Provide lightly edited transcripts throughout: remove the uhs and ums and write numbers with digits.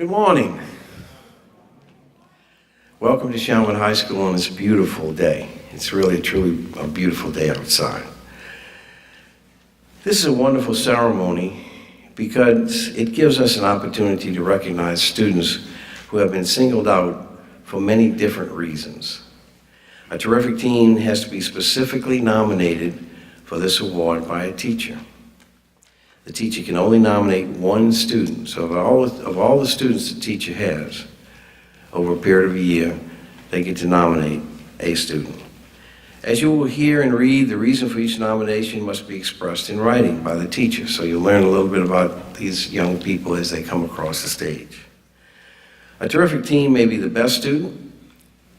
Good morning. Welcome to Chalmette High School on this beautiful day. It's really, truly a beautiful day outside. This is a wonderful ceremony because it gives us an opportunity to recognize students who have been singled out for many different reasons. A terrific teen has to be specifically nominated for this award by a teacher. The teacher can only nominate one student. So of all the students the teacher has, over a period of a year, they get to nominate a student. As you will hear and read, the reason for each nomination must be expressed in writing by the teacher. So you'll learn a little bit about these young people as they come across the stage. A terrific teen may be the best student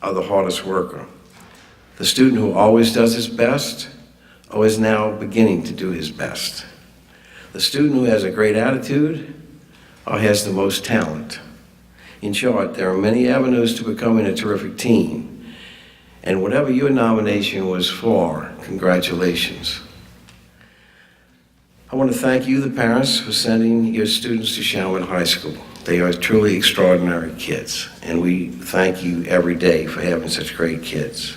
or the hardest worker. The student who always does his best or is now beginning to do his best. The student who has a great attitude or has the most talent. In short, there are many avenues to becoming a terrific teen. And whatever your nomination was for, congratulations. I want to thank you, the parents, for sending your students to Chalmette High School. They are truly extraordinary kids, and we thank you every day for having such great kids.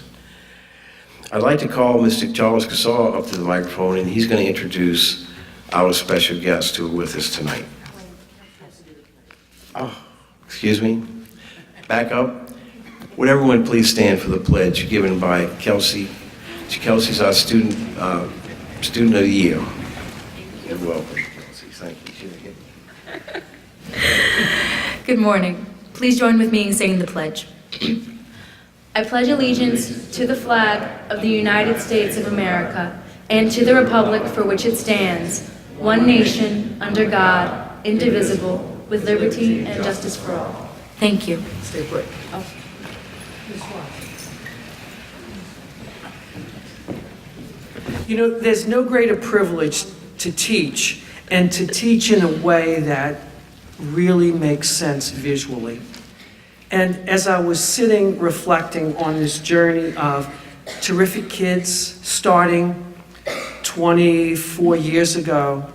I'd like to call Mr. Charles Cassar up to the microphone, and he's going to introduce our special guests who are with us tonight. Oh, excuse me. Back up. Would everyone please stand for the pledge given by Kelsey. Kelsey's our student of the year. You're welcome, Kelsey. Thank you. Good morning. Please join with me in saying the pledge. I pledge allegiance to the flag of the United States of America and to the republic for which it stands, one nation, under God, indivisible, with liberty and justice for all. Thank you. Stay put. You know, there's no greater privilege to teach, and to teach in a way that really makes sense visually. And as I was sitting reflecting on this journey of terrific kids starting 24 years ago,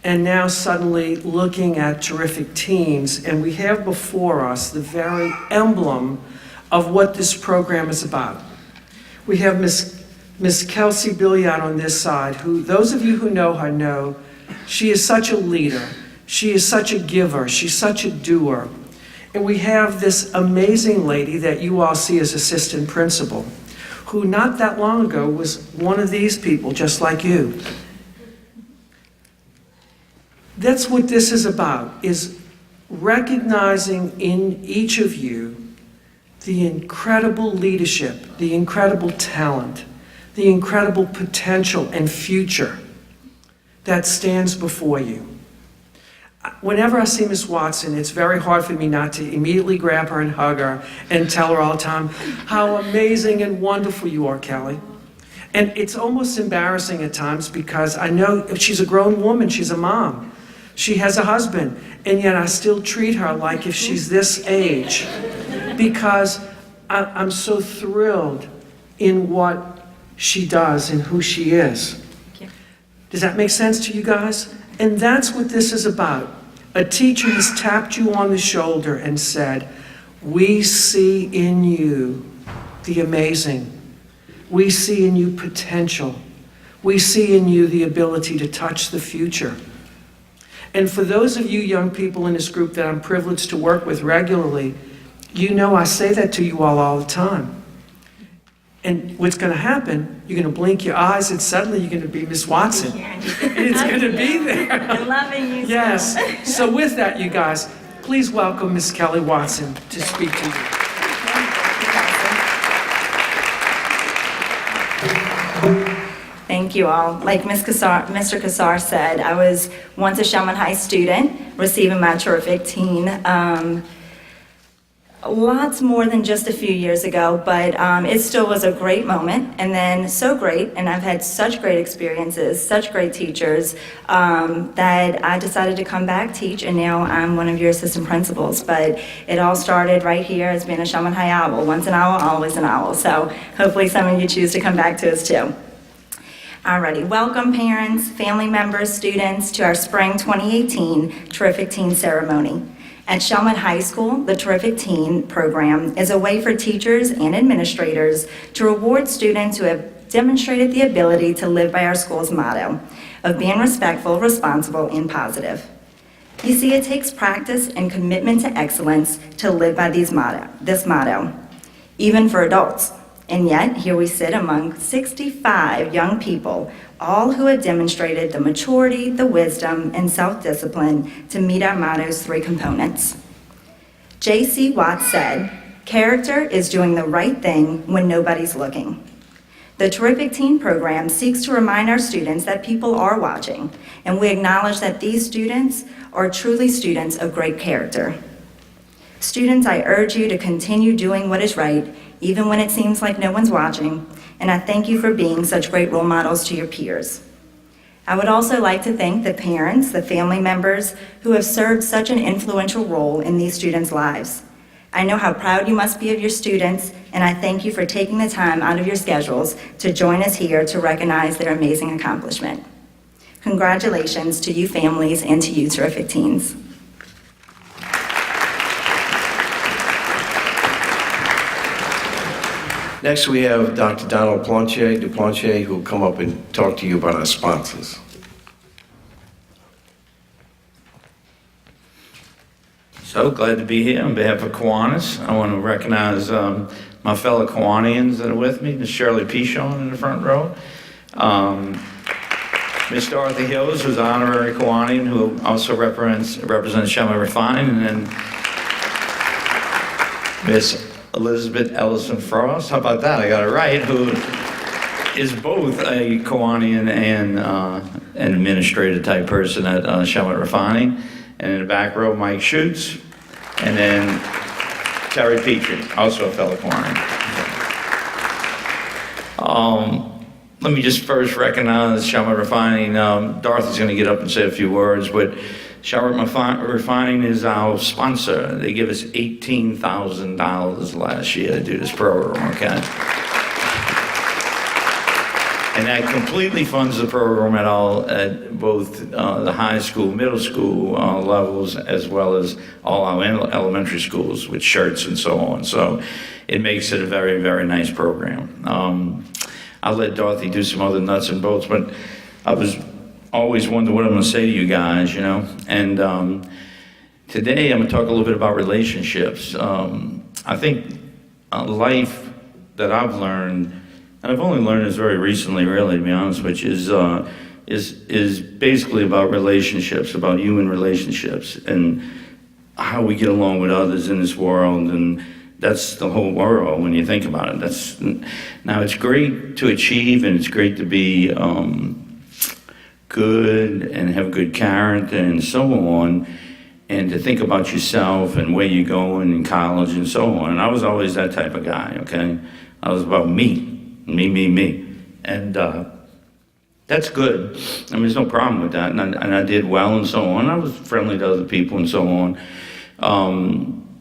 and now suddenly looking at terrific teens, and we have before us the very emblem of what this program is about. We have Miss Kelsey Billiard on this side, who, those of you who know her know, she is such a leader, she is such a giver, she's such a doer. And we have this amazing lady that you all see as assistant principal, who not that long ago was one of these people, just like you. That's what this is about, is recognizing in each of you the incredible leadership, the incredible talent, the incredible potential and future that stands before you. Whenever I see Miss Watson, it's very hard for me not to immediately grab her and hug her and tell her all the time how amazing and wonderful you are, Kelly. And it's almost embarrassing at times because I know she's a grown woman, she's a mom. She has a husband, and yet I still treat her like if she's this age because I'm so thrilled in what she does and who she is. Does that make sense to you guys? And that's what this is about. A teacher has tapped you on the shoulder and said, we see in you the amazing. We see in you potential. We see in you the ability to touch the future. And for those of you young people in this group that I'm privileged to work with regularly, you know I say that to you all the time. And what's going to happen, you're going to blink your eyes and suddenly you're going to be Miss Watson. And it's going to be there. I'm loving you. Yes. So with that, you guys, please welcome Miss Kelly Watson to speak to you. Thank you all. Like Mr. Cassar said, I was once a Chalmette High student receiving my terrific teen. Lots more than just a few years ago, but it still was a great moment, and then so great, and I've had such great experiences, such great teachers, that I decided to come back, teach, and now I'm one of your assistant principals. But it all started right here as being a Chalmette High owl. Once an owl, always an owl. So hopefully some of you choose to come back to us too. Alrighty, welcome parents, family members, students to our Spring 2018 Terrific Teen Ceremony. At Chalmette High School, the Terrific Teen program is a way for teachers and administrators to reward students who have demonstrated the ability to live by our school's motto of being respectful, responsible, and positive. You see, it takes practice and commitment to excellence to live by this motto, even for adults. And yet, here we sit among 65 young people, all who have demonstrated the maturity, the wisdom, and self-discipline to meet our motto's 3 components. J.C. Watts said, "Character is doing the right thing when nobody's looking." The Terrific Teen program seeks to remind our students that people are watching, and we acknowledge that these students are truly students of great character. Students, I urge you to continue doing what is right, even when it seems like no one's watching, and I thank you for being such great role models to your peers. I would also like to thank the parents, the family members who have served such an influential role in these students' lives. I know how proud you must be of your students, and I thank you for taking the time out of your schedules to join us here to recognize their amazing accomplishment. Congratulations to you families and to you Terrific Teens. Next, we have Dr. Donald Duplantier, who will come up and talk to you about our sponsors. So glad to be here on behalf of Kiwanis. I want to recognize my fellow Kiwanians that are with me, Ms. Shirley Pichon in the front row, Ms. Dorothy Hills, who's an honorary Kiwanian, who also represents Chalmette Refined, and then Ms. Elizabeth Ellison Frost, how about that, I got it right, who is both a Kiwanian and an administrative type person at Chalmette Refining. And in the back row, Mike Schutz, and then Terry Petrie, also a fellow Kiwanian. Let me just first recognize Chalmette Refining. Dorothy's going to get up and say a few words, but Chalmette Refining is our sponsor. They give us $18,000 last year to do this program, okay? And that completely funds the program at both the high school, middle school levels, as well as all our elementary schools with shirts and so on. So it makes it a very, very nice program. I'll let Dorothy do some other nuts and bolts, but I was always wondering what I'm going to say to you guys, you know. And today I'm going to talk a little bit about relationships. I think life that I've learned, and I've only learned this very recently, really, to be honest with you, is basically about relationships, about human relationships, and how we get along with others in this world, and that's the whole world when you think about it. Now it's great to achieve, and it's great to be good and have good character and so on, and to think about yourself and where you're going in college and so on. And I was always that type of guy, okay? I was about me. And that's good. I mean, there's no problem with that. And I did well and so on. I was friendly to other people and so on.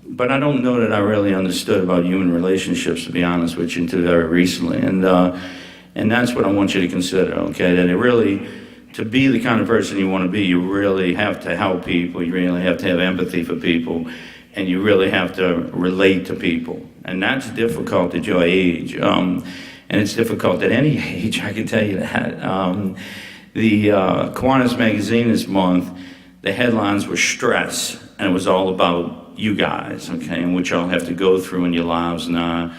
But I don't know that I really understood about human relationships, to be honest with you, until very recently. And that's what I want you to consider, okay? That it really, to be the kind of person you want to be, you really have to help people. You really have to have empathy for people. And you really have to relate to people. And that's difficult at your age. And it's difficult at any age, I can tell you that. The Kiwanis magazine this month, the headlines were stress, and it was all about you guys, okay, and what y'all have to go through in your lives now.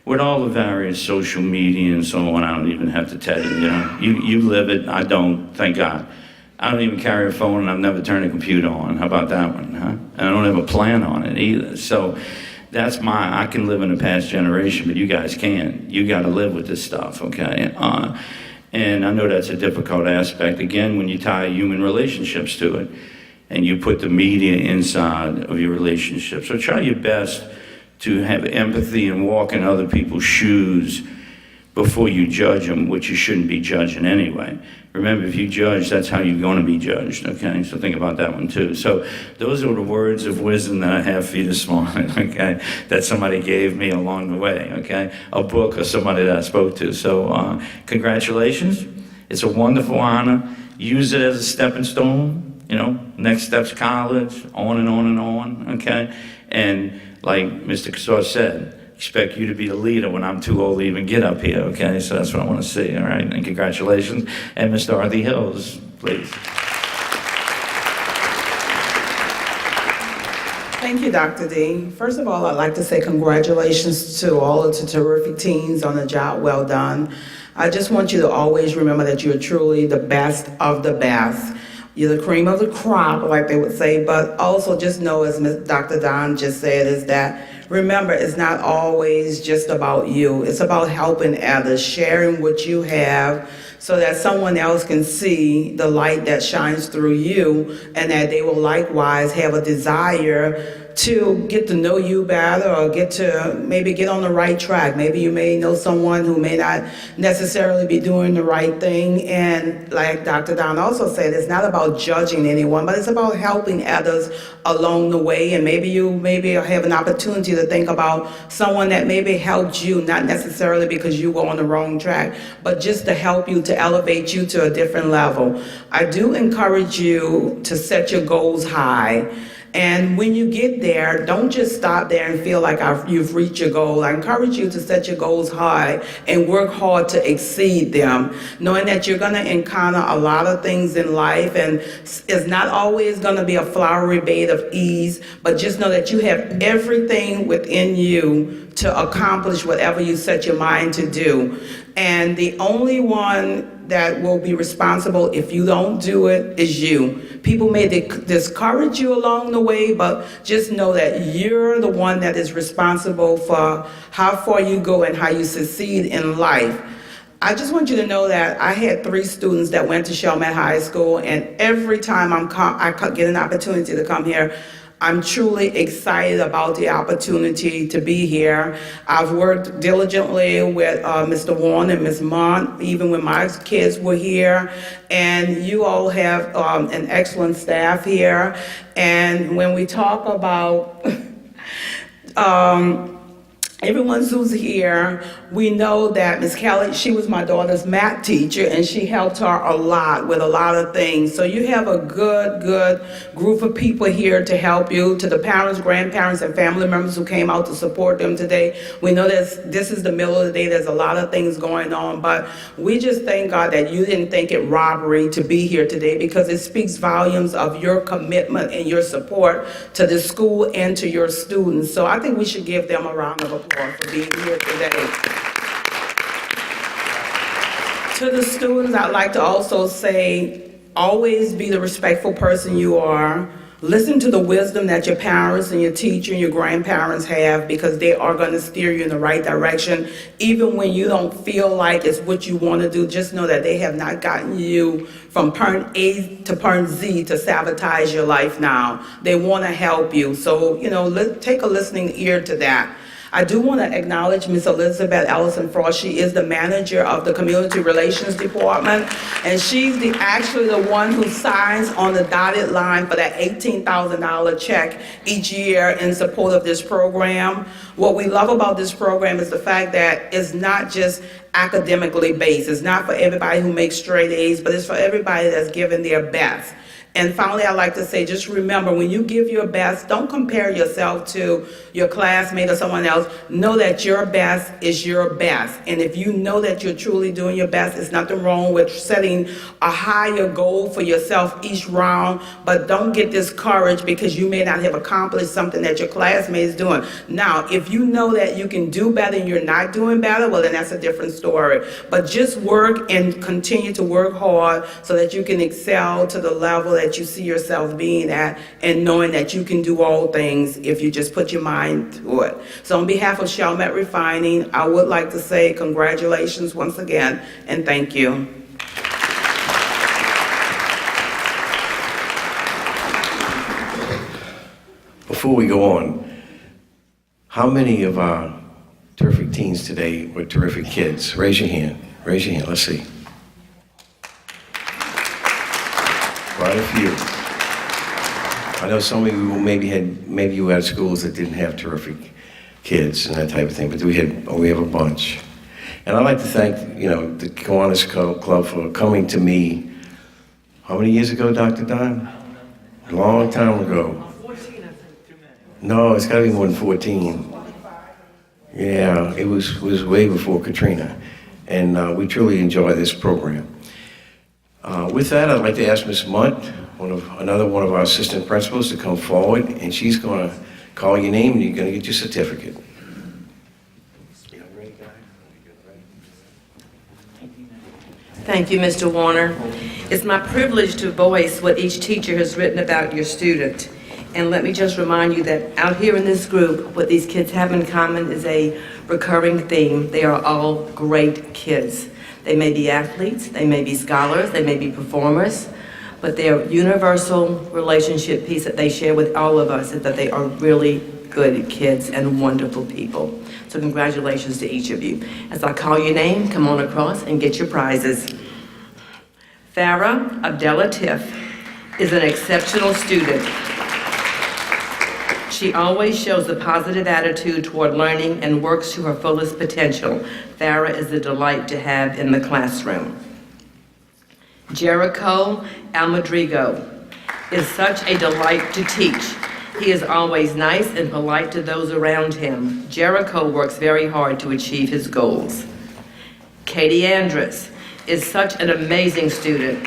With all the various social media and so on, I don't even have to tell you, you know. You live it, I don't, thank God. I don't even carry a phone, and I've never turned a computer on. How about that one, huh? And I don't have a plan on it either. So that's I can live in a past generation, but you guys can't. You got to live with this stuff, okay? And I know that's a difficult aspect, again, when you tie human relationships to it, and you put the media inside of your relationship. So try your best to have empathy and walk in other people's shoes before you judge them, which you shouldn't be judging anyway. Remember, if you judge, that's how you're going to be judged, okay? So think about that one too. So those are the words of wisdom that I have for you this morning, okay? That somebody gave me along the way, okay? A book or somebody that I spoke to. So congratulations. It's a wonderful honor. Use it as a stepping stone you know, next step's college, on and on and on, okay? And like Mr. Casar said, expect you to be a leader when I'm too old to even get up here, okay? So that's what I want to see, all right? And congratulations. And Mr. Dorothy Hills, please. Thank you, Dr. D. First of all, I'd like to say congratulations to all of the terrific teams on the job well done. I just want you to always remember that you're truly the best of the best. You're the cream of the crop, like they would say, but also just know, as Dr. Don just said, is that remember, it's not always just about you. It's about helping others, sharing what you have so that someone else can see the light that shines through you and that they will likewise have a desire to get to know you better or get to maybe get on the right track. Maybe you may know someone who may not necessarily be doing the right thing. And like Dr. Don also said, it's not about judging anyone, but it's about helping others along the way. And maybe you have an opportunity to think about someone that maybe helped you, not necessarily because you were on the wrong track, but just to help you, to elevate you to a different level. I do encourage you to set your goals high. And when you get there, don't just stop there and feel like you've reached your goal. I encourage you to set your goals high and work hard to exceed them, knowing that you're going to encounter a lot of things in life, and it's not always going to be a flowery bed of ease, but just know that you have everything within you to accomplish whatever you set your mind to do. And the only one that will be responsible if you don't do it is you. People may discourage you along the way, but just know that you're the one that is responsible for how far you go and how you succeed in life. I just want you to know that I had 3 students that went to Chalmette High School, and every time I get an opportunity to come here, I'm truly excited about the opportunity to be here. I've worked diligently with Mr. Warren and Ms. Mont, even when my kids were here. And you all have an excellent staff here. And when we talk about everyone who's here, we know that Ms. Kelly, she was my daughter's math teacher, and she helped her a lot with a lot of things. So you have a good group of people here to help you. To the parents, grandparents, and family members who came out to support them today, we know that this is the middle of the day. There's a lot of things going on, but we just thank God that you didn't think it robbery to be here today, because it speaks volumes of your commitment and your support to the school and to your students. So I think we should give them a round of applause for being here today. To the students, I'd like to also say, always be the respectful person you are. Listen to the wisdom that your parents and your teacher and your grandparents have, because they are going to steer you in the right direction. Even when you don't feel like it's what you want to do, just know that they have not gotten you from point A to point Z to sabotage your life now. They want to help you. So, take a listening ear to that. I do want to acknowledge Ms. Elizabeth Ellison Frost. She is the manager of the Community Relations Department, and she's actually the one who signs on the dotted line for that $18,000 check each year in support of this program. What we love about this program is the fact that it's not just academically based. It's not for everybody who makes straight A's, but it's for everybody that's giving their best. And finally, I'd like to say, just remember, when you give your best, don't compare yourself to your classmate or someone else. Know that your best is your best. And if you know that you're truly doing your best, there's nothing wrong with setting a higher goal for yourself each round. But don't get discouraged because you may not have accomplished something that your classmate is doing. Now, if you know that you can do better and you're not doing better, well, then that's a different story. But just work and continue to work hard so that you can excel to the level that you see yourself being at, and knowing that you can do all things if you just put your mind to it. So on behalf of Chalmette Refining, I would like to say congratulations once again, and thank you. Before we go on, how many of our terrific teens today were terrific kids? Raise your hand. Raise your hand. Let's see. Quite a few. I know some of you maybe you had schools that didn't have terrific kids and that type of thing, but we have a bunch. And I'd like to thank the Kiwanis Club for coming to me. How many years ago, Dr. Don? A long time ago. 14, I think, too many. No, it's gotta be more than 14. Yeah, it was way before Katrina. And we truly enjoy this program. With that, I'd like to ask Ms. Munt, another one of our assistant principals, to come forward, and she's gonna call your name and you're gonna get your certificate. Thank you, Mr. Warner. It's my privilege to voice what each teacher has written about your student. And let me just remind you that out here in this group, what these kids have in common is a recurring theme. They are all great kids. They may be athletes, they may be scholars, they may be performers, but their universal relationship piece that they share with all of us is that they are really good kids and wonderful people. So congratulations to each of you. As I call your name, come on across and get your prizes. Farah Abdella Tiff is an exceptional student. She always shows a positive attitude toward learning and works to her fullest potential. Farah is a delight to have in the classroom. Jericho Almadrigo is such a delight to teach. He is always nice and polite to those around him. Jericho works very hard to achieve his goals. Katie Andrus is such an amazing student.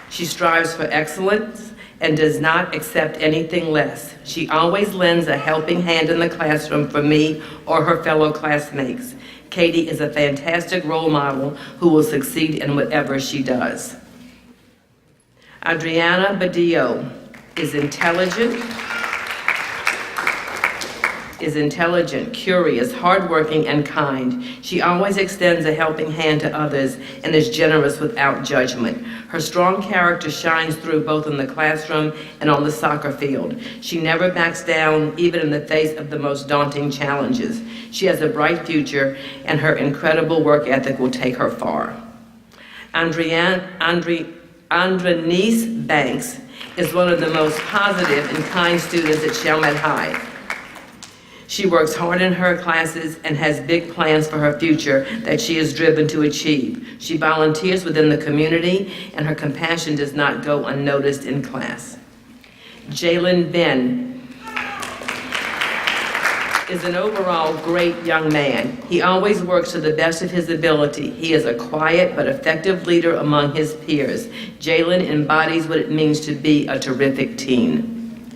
She strives for excellence and does not accept anything less. She always lends a helping hand in the classroom for me or her fellow classmates. Katie is a fantastic role model who will succeed in whatever she does. Adriana Badillo is intelligent, curious, hardworking, and kind. She always extends a helping hand to others and is generous without judgment. Her strong character shines through both in the classroom and on the soccer field. She never backs down, even in the face of the most daunting challenges. She has a bright future, and her incredible work ethic will take her far. Andrenice Banks is one of the most positive and kind students at Chalmette High. She works hard in her classes and has big plans for her future that she is driven to achieve. She volunteers within the community, and her compassion does not go unnoticed in class. Jalen Ben is an overall great young man. He always works to the best of his ability. He is a quiet but effective leader among his peers. Jalen embodies what it means to be a terrific teen.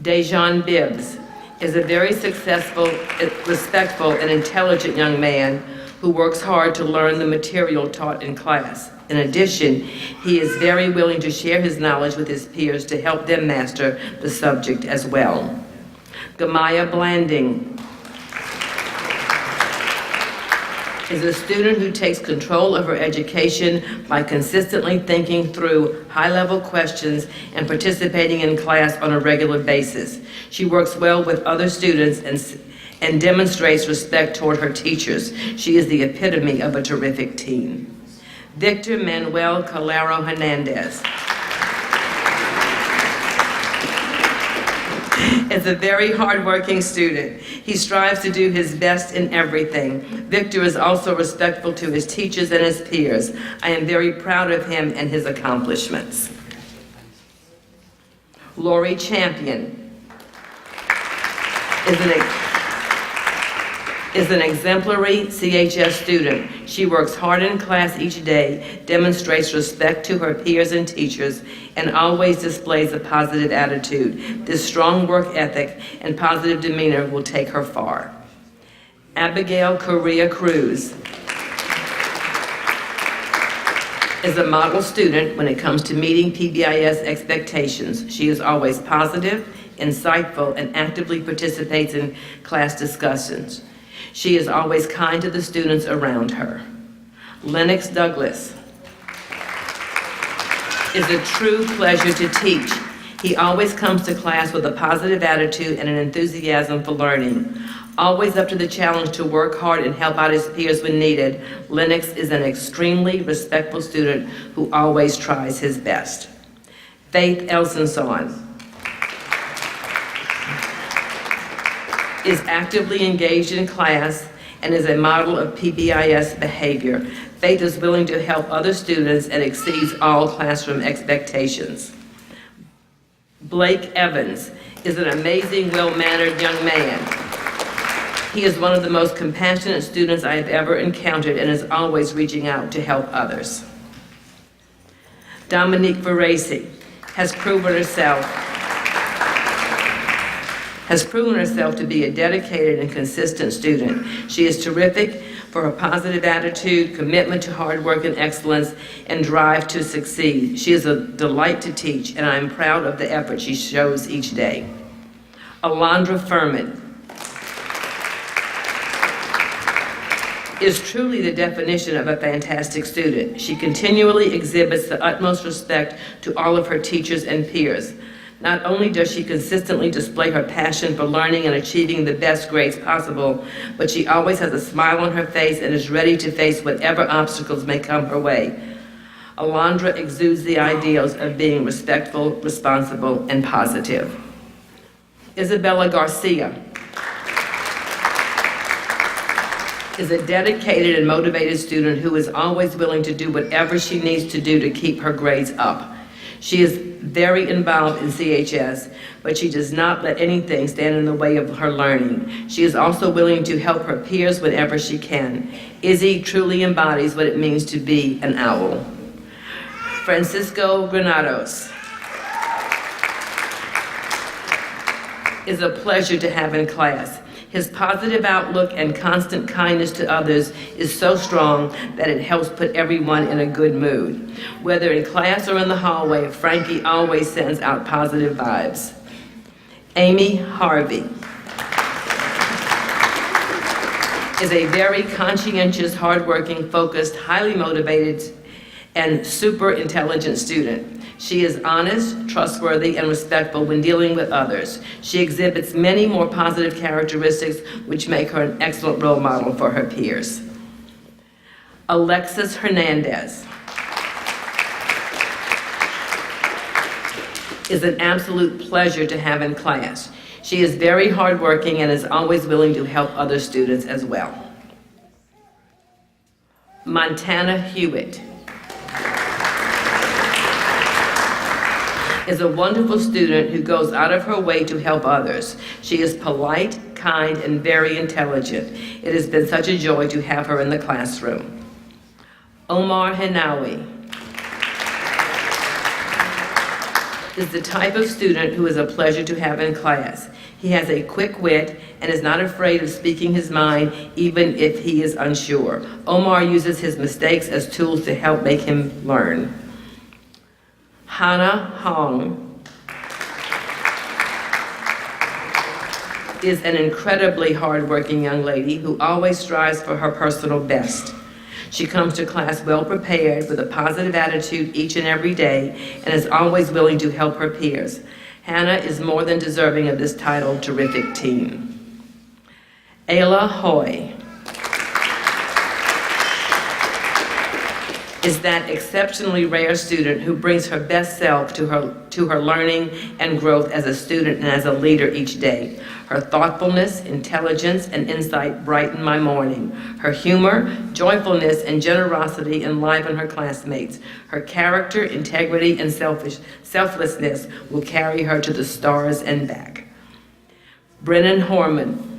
Dejan Bibbs is a very successful, respectful, and intelligent young man who works hard to learn the material taught in class. In addition, he is very willing to share his knowledge with his peers to help them master the subject as well. Gamaya Blanding is a student who takes control of her education by consistently thinking through high-level questions and participating in class on a regular basis. She works well with other students and demonstrates respect toward her teachers. She is the epitome of a terrific teen. Victor Manuel Calero Hernandez is a very hardworking student. He strives to do his best in everything. Victor is also respectful to his teachers and his peers. I am very proud of him and his accomplishments. Lori Champion is an exemplary CHS student. She works hard in class each day, demonstrates respect to her peers and teachers, and always displays a positive attitude. This strong work ethic and positive demeanor will take her far. Abigail Correa Cruz is a model student when it comes to meeting PBIS expectations. She is always positive, insightful, and actively participates in class discussions. She is always kind to the students around her. Lennox Douglas is a true pleasure to teach. He always comes to class with a positive attitude and an enthusiasm for learning. Always up to the challenge to work hard and help out his peers when needed, Lennox is an extremely respectful student who always tries his best. Faith Elsenson is actively engaged in class and is a model of PBIS behavior. Faith is willing to help other students and exceeds all classroom expectations. Blake Evans is an amazing, well-mannered young man. He is one of the most compassionate students I have ever encountered and is always reaching out to help others. Dominique Veracey has proven herself to be a dedicated and consistent student. She is terrific for her positive attitude, commitment to hard work and excellence, and drive to succeed. She is a delight to teach, and I am proud of the effort she shows each day. Alondra Furman is truly the definition of a fantastic student. She continually exhibits the utmost respect to all of her teachers and peers. Not only does she consistently display her passion for learning and achieving the best grades possible, but she always has a smile on her face and is ready to face whatever obstacles may come her way. Alondra exudes the ideals of being respectful, responsible, and positive. Isabella Garcia is a dedicated and motivated student who is always willing to do whatever she needs to do to keep her grades up. She is very involved in CHS, but she does not let anything stand in the way of her learning. She is also willing to help her peers whenever she can. Izzy truly embodies what it means to be an owl. Francisco Granados is a pleasure to have in class. His positive outlook and constant kindness to others is so strong that it helps put everyone in a good mood. Whether in class or in the hallway, Frankie always sends out positive vibes. Amy Harvey is a very conscientious, hardworking, focused, highly motivated, and super intelligent student. She is honest, trustworthy, and respectful when dealing with others. She exhibits many more positive characteristics which make her an excellent role model for her peers. Alexis Hernandez is an absolute pleasure to have in class. She is very hardworking and is always willing to help other students as well. Montana Hewitt is a wonderful student who goes out of her way to help others. She is polite, kind, and very intelligent. It has been such a joy to have her in the classroom. Omar Hanawi is the type of student who is a pleasure to have in class. He has a quick wit and is not afraid of speaking his mind even if he is unsure. Omar uses his mistakes as tools to help make him learn. Hannah Hong is an incredibly hardworking young lady who always strives for her personal best. She comes to class well prepared with a positive attitude each and every day and is always willing to help her peers. Hannah is more than deserving of this title, Terrific Teen. Ayla Hoy is that exceptionally rare student who brings her best self to her learning and growth as a student and as a leader each day. Her thoughtfulness, intelligence, and insight brighten my morning. Her humor, joyfulness, and generosity enliven her classmates. Her character, integrity, and selflessness will carry her to the stars and back. Brennan Horman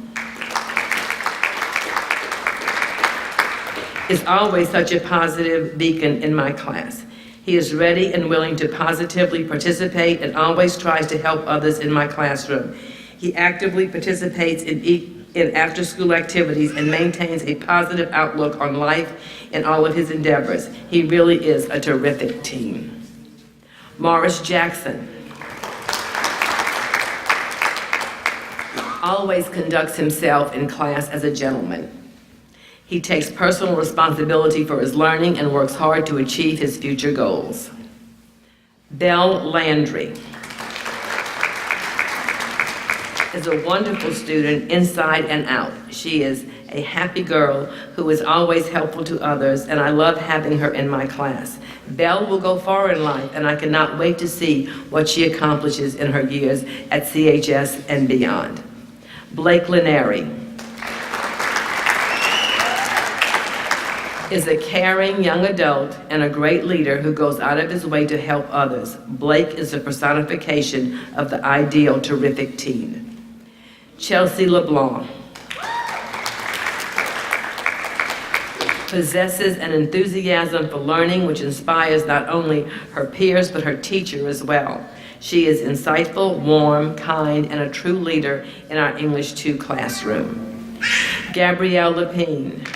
is always such a positive beacon in my class. He is ready and willing to positively participate and always tries to help others in my classroom. He actively participates in after-school activities and maintains a positive outlook on life in all of his endeavors. He really is a terrific teen. Morris Jackson always conducts himself in class as a gentleman. He takes personal responsibility for his learning and works hard to achieve his future goals. Belle Landry is a wonderful student inside and out. She is a happy girl who is always helpful to others, and I love having her in my class. Belle will go far in life, and I cannot wait to see what she accomplishes in her years at CHS and beyond. Blake Lineri is a caring young adult and a great leader who goes out of his way to help others. Blake is the personification of the ideal terrific teen. Chelsea LeBlanc possesses an enthusiasm for learning which inspires not only her peers but her teacher as well. She is insightful, warm, kind, and a true leader in our English 2 classroom. Gabrielle Lepine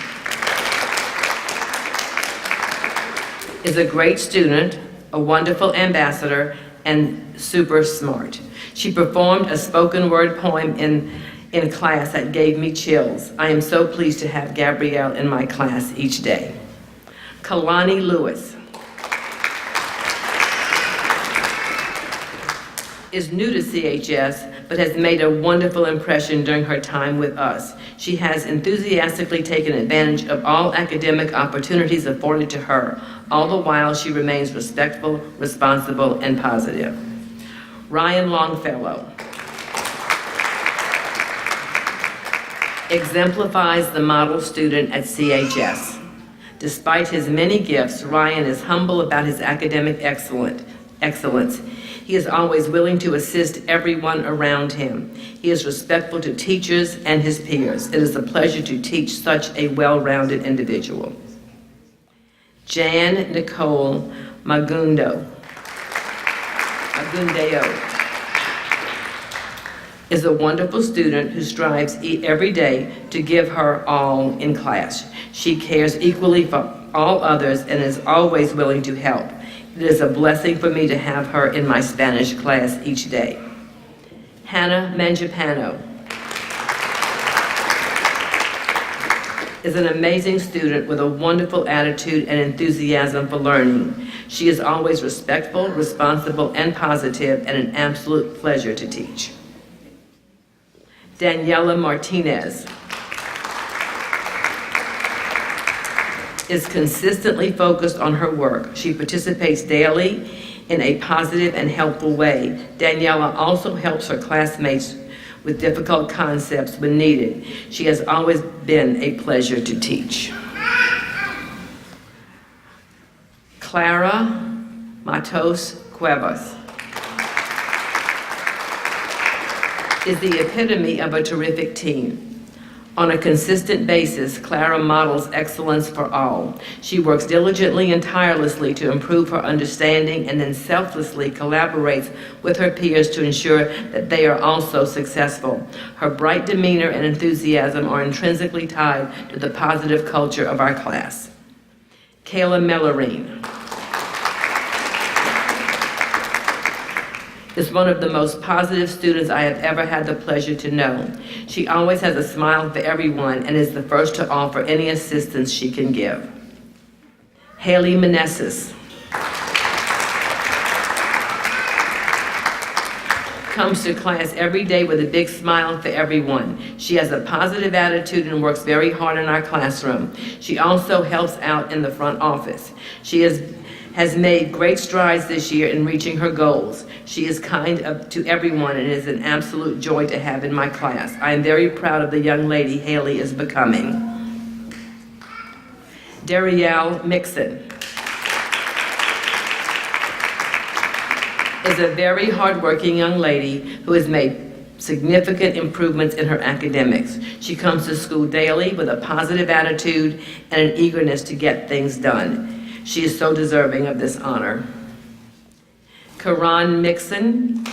is a great student, a wonderful ambassador, and super smart. She performed a spoken word poem in class that gave me chills. I am so pleased to have Gabrielle in my class each day. Kalani Lewis is new to CHS, but has made a wonderful impression during her time with us. She has enthusiastically taken advantage of all academic opportunities afforded to her. All the while, she remains respectful, responsible, and positive. Ryan Longfellow exemplifies the model student at CHS. Despite his many gifts, Ryan is humble about his academic excellence. He is always willing to assist everyone around him. He is respectful to teachers and his peers. It is a pleasure to teach such a well-rounded individual. Jan Nicole Magundeo is a wonderful student who strives every day to give her all in class. She cares equally for all others and is always willing to help. It is a blessing for me to have her in my Spanish class each day. Hannah Mangiapano is an amazing student with a wonderful attitude and enthusiasm for learning. She is always respectful, responsible, and positive, and an absolute pleasure to teach. Daniela Martinez is consistently focused on her work. She participates daily in a positive and helpful way. Daniela also helps her classmates with difficult concepts when needed. She has always been a pleasure to teach. Clara Matos Cuevas is the epitome of a terrific teen. On a consistent basis, Clara models excellence for all. She works diligently and tirelessly to improve her understanding and then selflessly collaborates with her peers to ensure that they are also successful. Her bright demeanor and enthusiasm are intrinsically tied to the positive culture of our class. Kayla Mellarine is one of the most positive students I have ever had the pleasure to know. She always has a smile for everyone and is the first to offer any assistance she can give. Haley Meneses comes to class every day with a big smile for everyone. She has a positive attitude and works very hard in our classroom. She also helps out in the front office. She has made great strides this year in reaching her goals. She is kind to everyone and is an absolute joy to have in my class. I am very proud of the young lady Haley is becoming. Darielle Mixon is a very hardworking young lady who has made significant improvements in her academics. She comes to school daily with a positive attitude and an eagerness to get things done. She is so deserving of this honor. Karan Mixon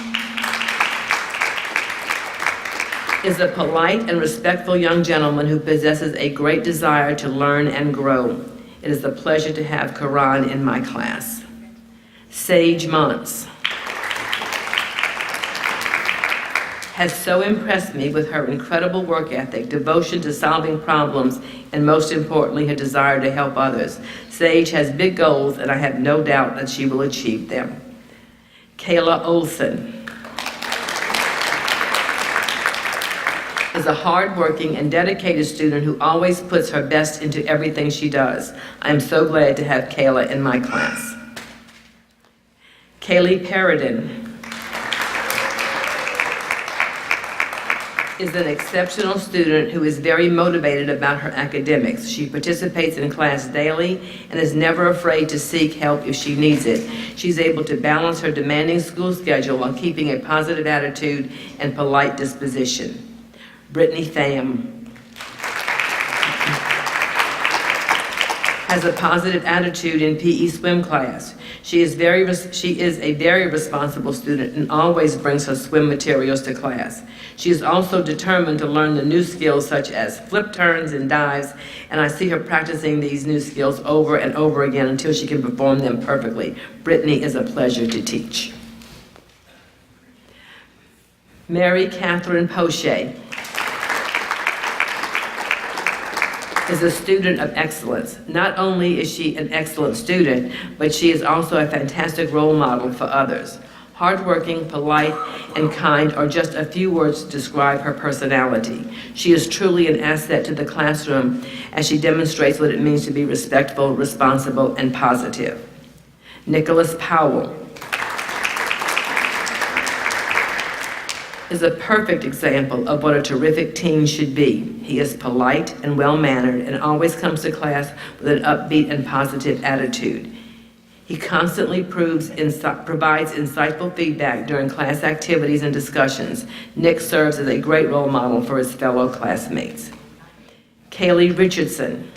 is a polite and respectful young gentleman who possesses a great desire to learn and grow. It is a pleasure to have Karan in my class. Sage Montz has so impressed me with her incredible work ethic, devotion to solving problems, and most importantly, her desire to help others. Sage has big goals, and I have no doubt that she will achieve them. Kayla Olson is a hardworking and dedicated student who always puts her best into everything she does. I am so glad to have Kayla in my class. Kaylee Paradin is an exceptional student who is very motivated about her academics. She participates in class daily and is never afraid to seek help if she needs it. She's able to balance her demanding school schedule while keeping a positive attitude and polite disposition. Brittany Pham has a positive attitude in PE swim class. She is a very responsible student and always brings her swim materials to class. She is also determined to learn the new skills such as flip turns and dives, and I see her practicing these new skills over and over again until she can perform them perfectly. Brittany is a pleasure to teach. Mary Catherine Poche is a student of excellence. Not only is she an excellent student, but she is also a fantastic role model for others. Hardworking, polite, and kind are just a few words to describe her personality. She is truly an asset to the classroom as she demonstrates what it means to be respectful, responsible, and positive. Nicholas Powell is a perfect example of what a terrific teen should be. He is polite and well-mannered and always comes to class with an upbeat and positive attitude. He constantly provides insightful feedback during class activities and discussions. Nick serves as a great role model for his fellow classmates. Kaylee Richardson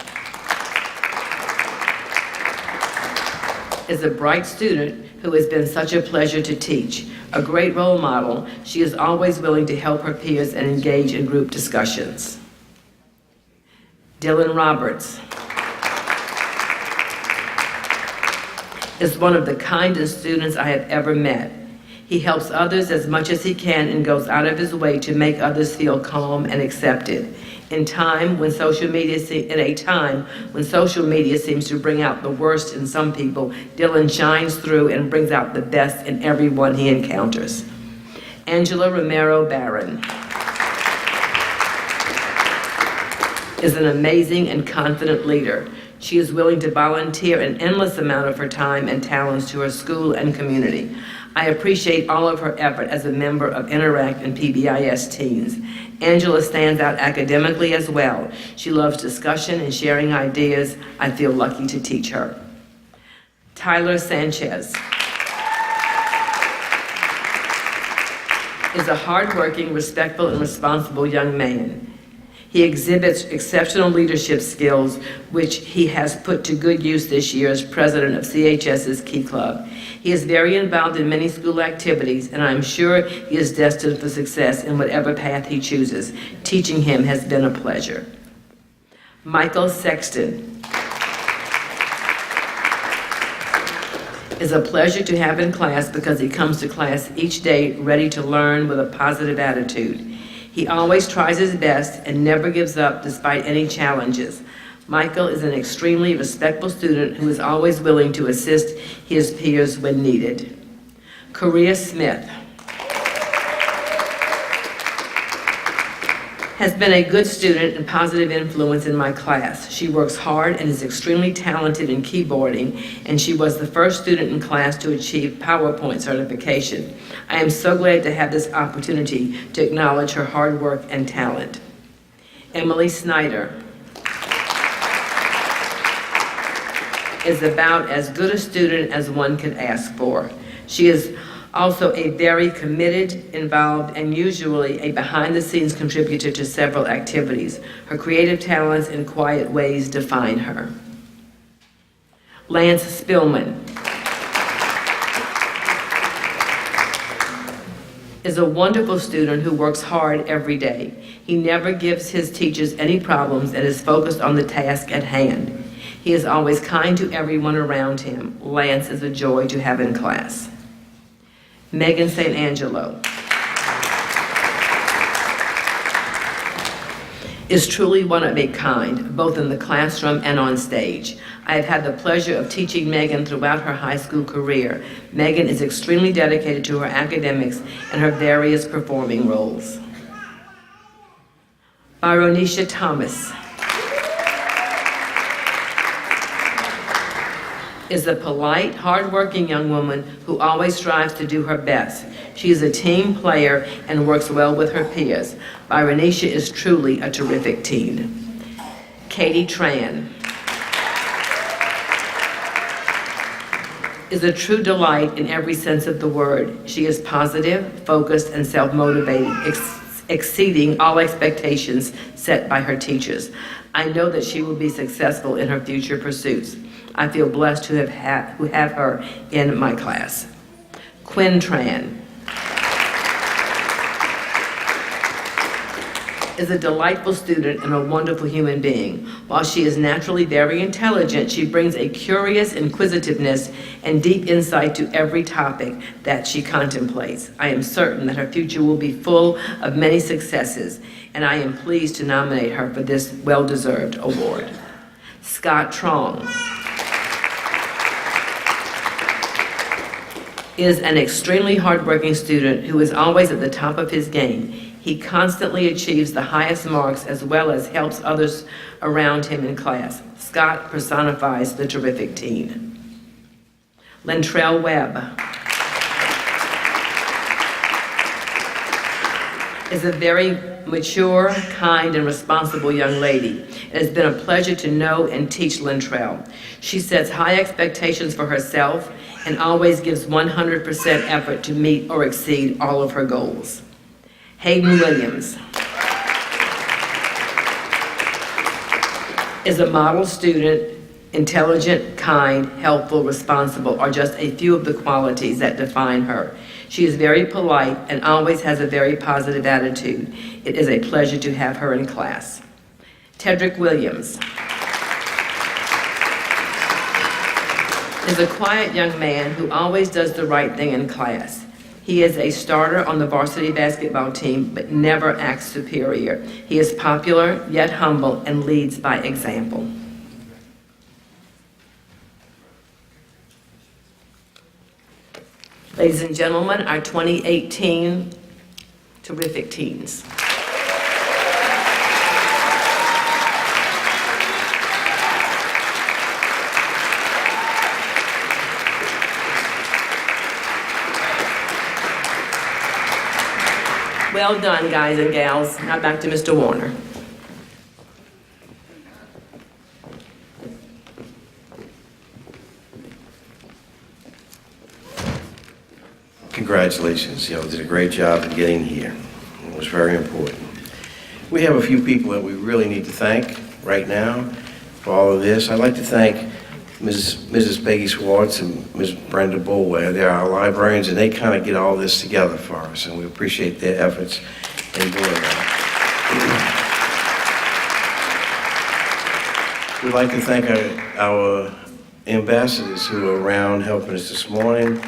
is a bright student who has been such a pleasure to teach. A great role model, she is always willing to help her peers and engage in group discussions. Dylan Roberts is one of the kindest students I have ever met. He helps others as much as he can and goes out of his way to make others feel calm and accepted. In a time when social media seems to bring out the worst in some people, Dylan shines through and brings out the best in everyone he encounters. Angela Romero Barron is an amazing and confident leader. She is willing to volunteer an endless amount of her time and talents to her school and community. I appreciate all of her effort as a member of Interact and PBIS teens. Angela stands out academically as well. She loves discussion and sharing ideas. I feel lucky to teach her. Tyler Sanchez is a hardworking, respectful, and responsible young man. He exhibits exceptional leadership skills, which he has put to good use this year as president of CHS's Key Club. He is very involved in many school activities, and I'm sure he is destined for success in whatever path he chooses. Teaching him has been a pleasure. Michael Sexton is a pleasure to have in class because he comes to class each day ready to learn with a positive attitude. He always tries his best and never gives up despite any challenges. Michael is an extremely respectful student who is always willing to assist his peers when needed. Korea Smith has been a good student and positive influence in my class. She works hard and is extremely talented in keyboarding, and she was the first student in class to achieve PowerPoint certification. I am so glad to have this opportunity to acknowledge her hard work and talent. Emily Snyder is about as good a student as one could ask for. She is also a very committed, involved, and usually a behind-the-scenes contributor to several activities. Her creative talents and quiet ways define her. Lance Spillman is a wonderful student who works hard every day. He never gives his teachers any problems and is focused on the task at hand. He is always kind to everyone around him. Lance is a joy to have in class. Megan St. Angelo is truly one of a kind, both in the classroom and on stage. I have had the pleasure of teaching Megan throughout her high school career. Megan is extremely dedicated to her academics and her various performing roles. Byronisha Thomas is a polite, hardworking young woman who always strives to do her best. She is a team player and works well with her peers. Byronisha is truly a terrific teen. Katie Tran is a true delight in every sense of the word. She is positive, focused, and self-motivated, exceeding all expectations set by her teachers. I know that she will be successful in her future pursuits. I feel blessed to have her in my class. Quinn Tran is a delightful student and a wonderful human being. While she is naturally very intelligent, she brings a curious inquisitiveness and deep insight to every topic that she contemplates. I am certain that her future will be full of many successes, and I am pleased to nominate her for this well-deserved award. Scott Trong is an extremely hardworking student who is always at the top of his game. He constantly achieves the highest marks as well as helps others around him in class. Scott personifies the terrific teen. Lentrell Webb is a very mature, kind, and responsible young lady. It has been a pleasure to know and teach Lentrell. She sets high expectations for herself and always gives 100% effort to meet or exceed all of her goals. Hayden Williams is a model student, intelligent, kind, helpful, responsible are just a few of the qualities that define her. She is very polite and always has a very positive attitude. It is a pleasure to have her in class. Tedrick Williams is a quiet young man who always does the right thing in class. He is a starter on the varsity basketball team, but never acts superior. He is popular, yet humble, and leads by example. Ladies and gentlemen, our 2018 terrific teens. Well done, guys and gals. Now back to Mr. Warner. Congratulations, you did a great job in getting here. It was very important. We have a few people that we really need to thank right now for all of this. I'd like to thank Mrs. Peggy Swartz and Ms. Brenda Bulware. They're our librarians, and they kind of get all this together for us, and we appreciate their efforts in doing that. We'd like to thank our ambassadors who are around helping us this morning.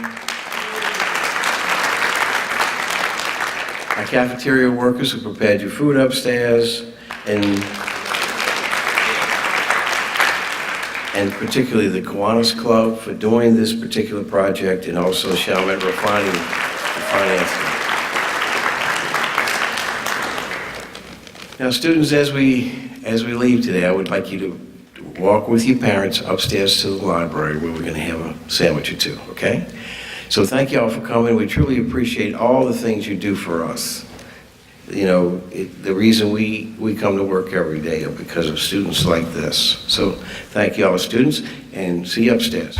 Our cafeteria workers who prepared your food upstairs, and particularly the Kiwanis Club for doing this particular project, and also Chalmette Refining for financing. Now, students, as we leave today, I would like you to walk with your parents upstairs to the library where we're going to have a sandwich or two, okay? So thank you all for coming. We truly appreciate all the things you do for us. You know, the reason we come to work every day are because of students like this. So thank you all, students, and see you upstairs.